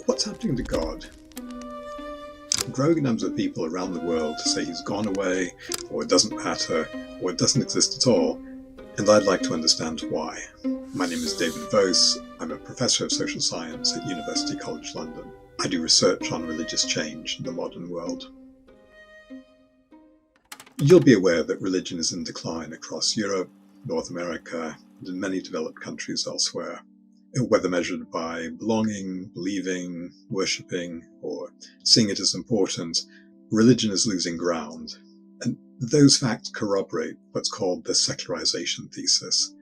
What's happening to God? Growing numbers of people around the world say he's gone away, or it doesn't matter, or it doesn't exist at all, and I'd like to understand why. My name is David Voas. I'm a professor of social science at University College London. I do research on religious change in the modern world. You'll be aware that religion is in decline across Europe, North America, and in many developed countries elsewhere. Whether measured by belonging, believing, worshipping, or seeing it as important, religion is losing ground. And those facts corroborate what's called the secularization thesis.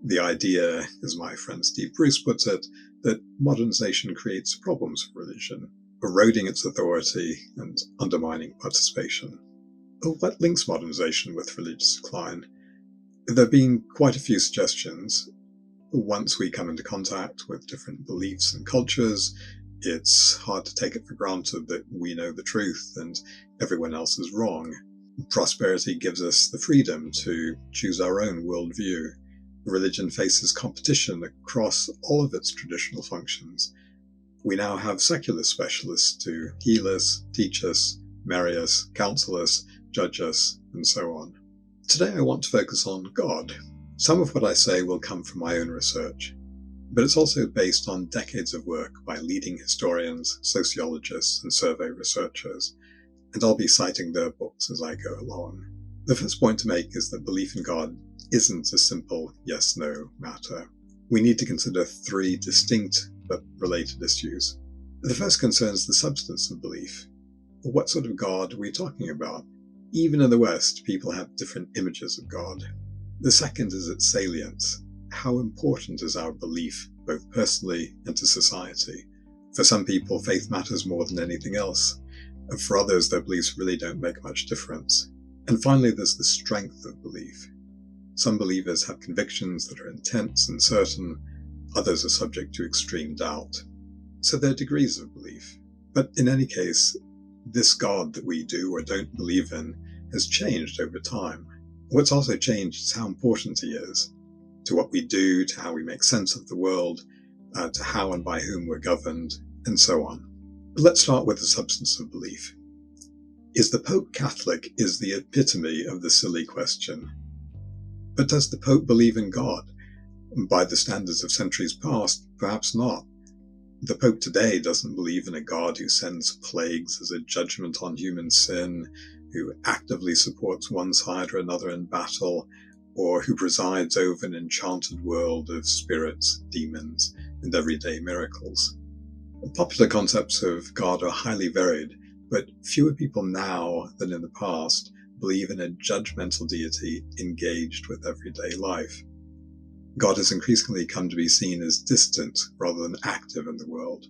The idea, as my friend Steve Bruce puts it, that modernization creates problems for religion, eroding its authority and undermining participation. What links modernization with religious decline? There have been quite a few suggestions. Once we come into contact with different beliefs and cultures, it's hard to take it for granted that we know the truth and everyone else is wrong. Prosperity gives us the freedom to choose our own worldview. Religion faces competition across all of its traditional functions. We now have secular specialists to heal us, teach us, marry us, counsel us, judge us, and so on. Today I want to focus on God. Some of what I say will come from my own research, but it's also based on decades of work by leading historians, sociologists, and survey researchers, and I'll be citing their books as I go along. The first point to make is that belief in God isn't a simple yes-no matter. We need to consider three distinct but related issues. The first concerns the substance of belief. What sort of God are we talking about? Even in the West, people have different images of God. The second is its salience. How important is our belief, both personally and to society? For some people, faith matters more than anything else. And for others, their beliefs really don't make much difference. And finally, there's the strength of belief. Some believers have convictions that are intense and certain. Others are subject to extreme doubt. So there are degrees of belief. But in any case, this God that we do or don't believe in has changed over time. What's also changed is how important he is to what we do, to how we make sense of the world, to how and by whom we're governed, and so on. But let's start with the substance of belief. Is the Pope Catholic is the epitome of the silly question. But does the Pope believe in God? By the standards of centuries past, perhaps not. The Pope today doesn't believe in a God who sends plagues as a judgment on human sin, who actively supports one side or another in battle, or who presides over an enchanted world of spirits, demons, and everyday miracles. Popular concepts of God are highly varied, but fewer people now than in the past believe in a judgmental deity engaged with everyday life. God has increasingly come to be seen as distant rather than active in the world.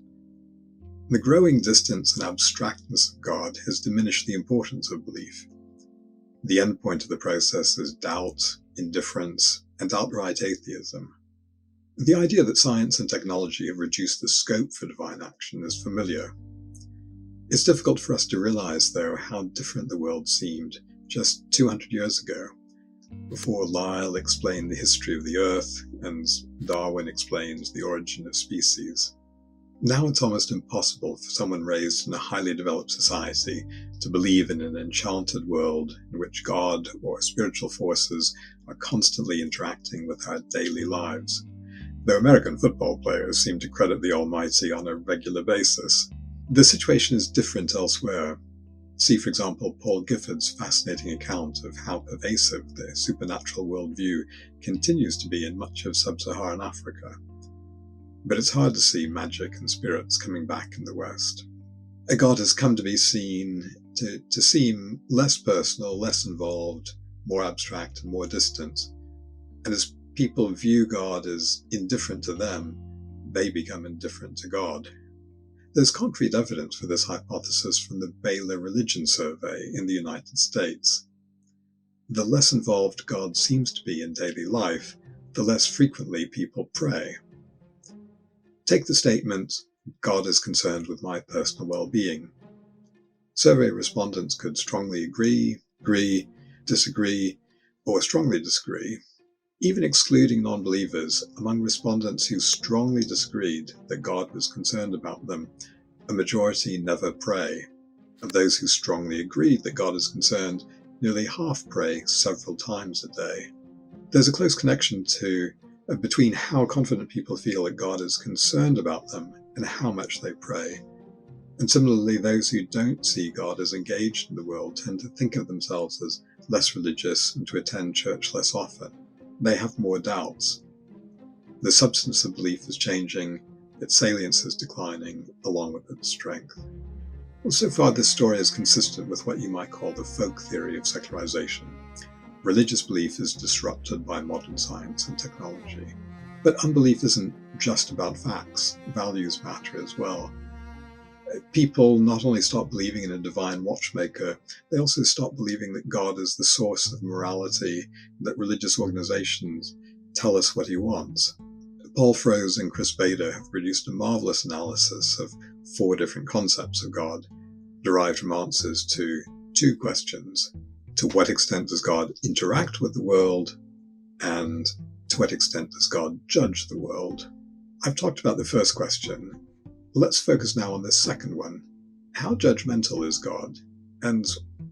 The growing distance and abstractness of God has diminished the importance of belief. The endpoint of the process is doubt, indifference, and outright atheism. The idea that science and technology have reduced the scope for divine action is familiar. It's difficult for us to realize, though, how different the world seemed just 200 years ago, before Lyell explained the history of the Earth and Darwin explained the origin of species. Now it's almost impossible for someone raised in a highly developed society to believe in an enchanted world in which God or spiritual forces are constantly interacting with our daily lives, though American football players seem to credit the Almighty on a regular basis. The situation is different elsewhere. See, for example, Paul Gifford's fascinating account of how pervasive the supernatural worldview continues to be in much of sub-Saharan Africa. But it's hard to see magic and spirits coming back in the West. A God has come to be seen to seem less personal, less involved, more abstract and more distant. And as people view God as indifferent to them, they become indifferent to God. There's concrete evidence for this hypothesis from the Baylor Religion Survey in the United States. The less involved God seems to be in daily life, the less frequently people pray. Take the statement, God is concerned with my personal well-being. Survey respondents could strongly agree, disagree, or strongly disagree. Even excluding non-believers, among respondents who strongly disagreed that God was concerned about them, A majority never pray. Of those who strongly agree that God is concerned, nearly half pray several times a day. There's a close connection between how confident people feel that God is concerned about them and how much they pray. And similarly, those who don't see God as engaged in the world tend to think of themselves as less religious and to attend church less often. They have more doubts. The substance of belief is changing, its salience is declining, along with its strength. Well, so far this story is consistent with what you might call the folk theory of secularization. Religious belief is disrupted by modern science and technology. But unbelief isn't just about facts. Values matter as well. People not only stop believing in a divine watchmaker, they also stop believing that God is the source of morality, that religious organizations tell us what he wants. Paul Froese and Chris Bader have produced a marvelous analysis of 4 different concepts of God, derived from answers to 2 questions. To what extent does God interact with the world? And to what extent does God judge the world? I've talked about the first question. Let's focus now on the second one. How judgmental is God? And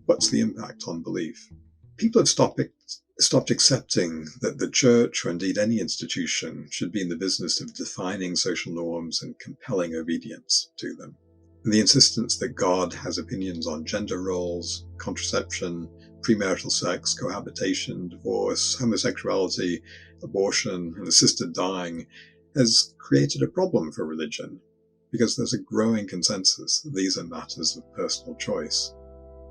what's the impact on belief? People have stopped accepting that the church, or indeed any institution, should be in the business of defining social norms and compelling obedience to them. The insistence that God has opinions on gender roles, contraception, premarital sex, cohabitation, divorce, homosexuality, abortion, and assisted dying has created a problem for religion, because there's a growing consensus that these are matters of personal choice.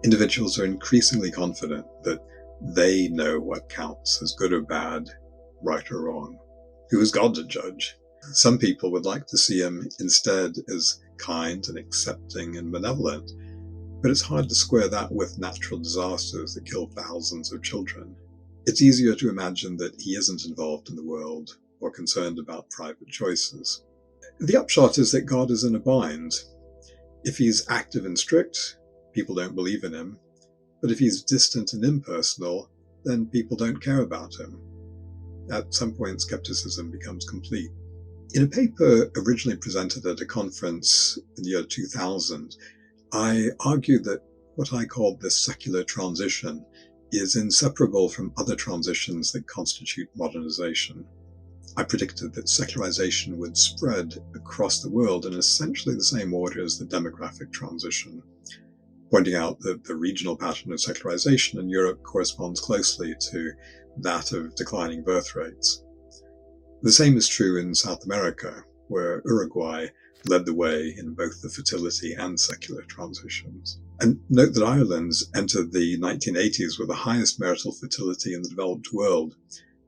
Individuals are increasingly confident that they know what counts as good or bad, right or wrong. Who is God to judge? Some people would like to see him instead as kind and accepting and benevolent, but it's hard to square that with natural disasters that kill thousands of children. It's easier to imagine that he isn't involved in the world or concerned about private choices. The upshot is that God is in a bind. If he's active and strict, people don't believe in him. But if he's distant and impersonal, then people don't care about him. At some point, skepticism becomes complete. In a paper originally presented at a conference in the year 2000, I argued that what I called the secular transition is inseparable from other transitions that constitute modernization. I predicted that secularization would spread across the world in essentially the same order as the demographic transition, pointing out that the regional pattern of secularization in Europe corresponds closely to that of declining birth rates. The same is true in South America, where Uruguay led the way in both the fertility and secular transitions. And note that Ireland's entered the 1980s with the highest marital fertility in the developed world,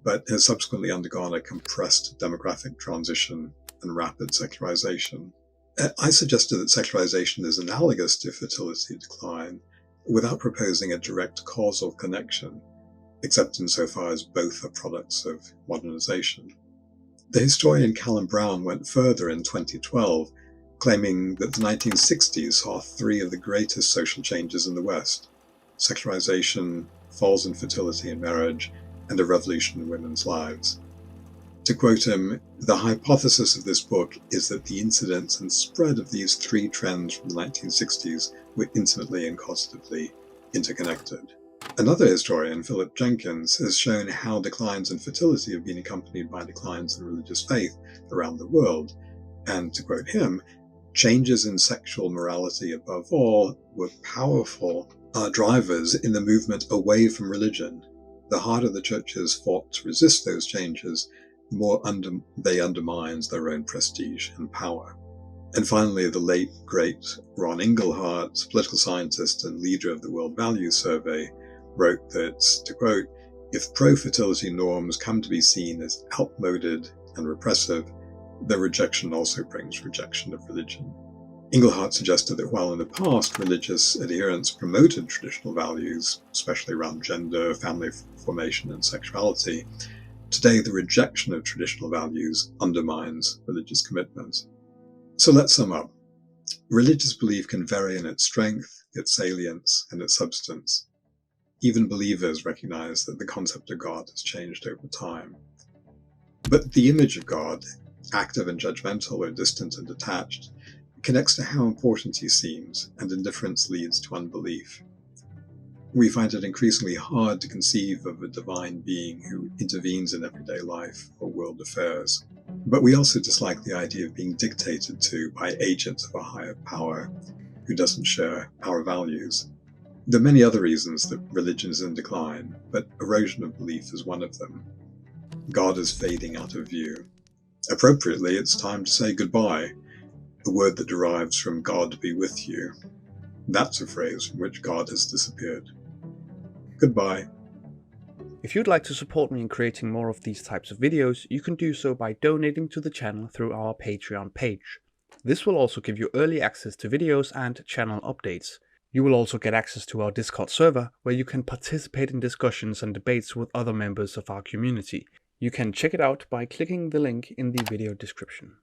but has subsequently undergone a compressed demographic transition and rapid secularization. I suggested that secularization is analogous to fertility decline without proposing a direct causal connection, except insofar as both are products of modernization. The historian Callum Brown went further in 2012, claiming that the 1960s saw 3 of the greatest social changes in the West: secularization, falls in fertility and marriage, and a revolution in women's lives. To quote him, "The hypothesis of this book is that the incidence and spread of these 3 trends from the 1960s were intimately and causatively interconnected." Another historian, Philip Jenkins, has shown how declines in fertility have been accompanied by declines in religious faith around the world, and to quote him, "Changes in sexual morality above all were powerful drivers in the movement away from religion. The harder the churches fought to resist those changes, the more they undermined their own prestige and power." And finally, the late, great Ron Inglehart, political scientist and leader of the World Values Survey, wrote that, to quote, "If pro-fertility norms come to be seen as outmoded and repressive, their rejection also brings rejection of religion." Inglehart suggested that while in the past religious adherents promoted traditional values, especially around gender, family formation, and sexuality, today the rejection of traditional values undermines religious commitment. So let's sum up. Religious belief can vary in its strength, its salience, and its substance. Even believers recognize that the concept of God has changed over time. But the image of God, active and judgmental or distant and detached, connects to how important he seems, and indifference leads to unbelief. We find it increasingly hard to conceive of a divine being who intervenes in everyday life or world affairs. But we also dislike the idea of being dictated to by agents of a higher power who doesn't share our values. There are many other reasons that religion is in decline, but erosion of belief is one of them. God is fading out of view. Appropriately, it's time to say goodbye, a word that derives from God be with you. That's a phrase from which God has disappeared. Goodbye. If you'd like to support me in creating more of these types of videos, you can do so by donating to the channel through our Patreon page. This will also give you early access to videos and channel updates. You will also get access to our Discord server, where you can participate in discussions and debates with other members of our community. You can check it out by clicking the link in the video description.